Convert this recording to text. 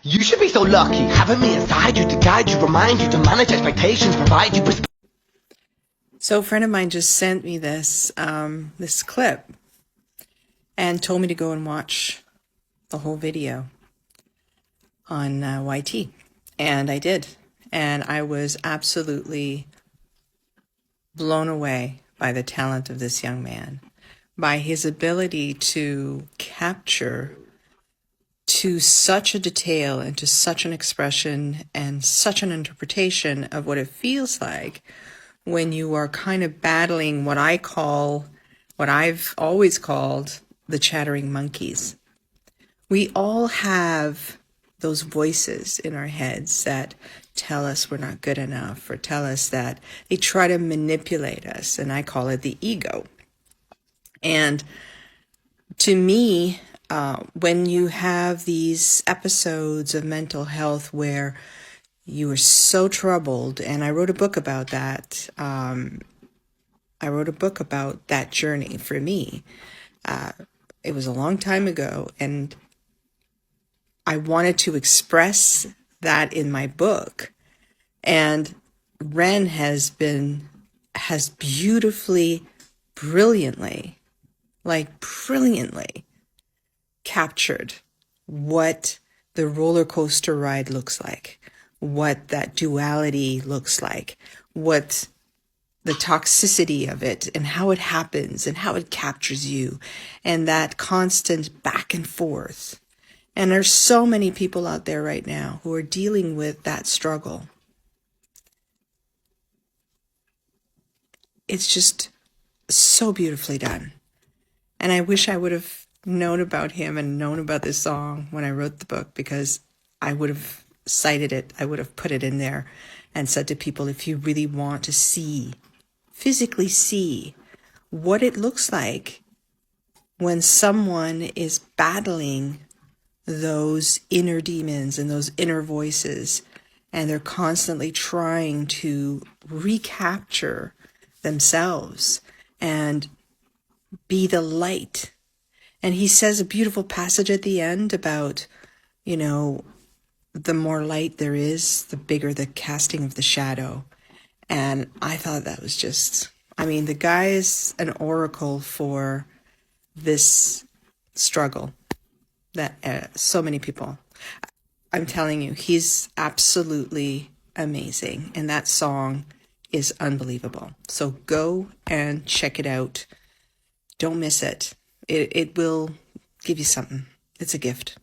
You should be so lucky, having me inside you to guide you, remind you to manage expectations, provide you perspective. So a friend of mine just sent me this this clip and told me to go and watch the whole video on YT. And I did. And I was absolutely blown away by the talent of this young man, by his ability to capture to such a detail and to such an expression and such an interpretation of what it feels like when you are kind of battling what I've always called the chattering monkeys. We all have those voices in our heads that tell us we're not good enough, or tell us that they try to manipulate us, and I call it the ego. And to me, when you have these episodes of mental health where you are so troubled, and I wrote a book about that. I wrote a book about that journey for me. It was a long time ago, and I wanted to express that in my book. And Ren has beautifully, brilliantly captured what the roller coaster ride looks like, what that duality looks like, what the toxicity of it and how it happens and how it captures you, and that constant back and forth. And there's so many people out there right now who are dealing with that struggle. It's just so beautifully done. And I wish I would have known about him and known about this song when I wrote the book, because I would have cited it. I would have put it in there and said to people, if you really want to physically see what it looks like when someone is battling those inner demons and those inner voices, and they're constantly trying to recapture themselves and be the light. And he says a beautiful passage at the end about, the more light there is, the bigger the casting of the shadow. And I thought that was the guy is an oracle for this struggle that so many people, I'm telling you, he's absolutely amazing. And that song is unbelievable. So go and check it out. Don't miss it. It will give you something. It's a gift.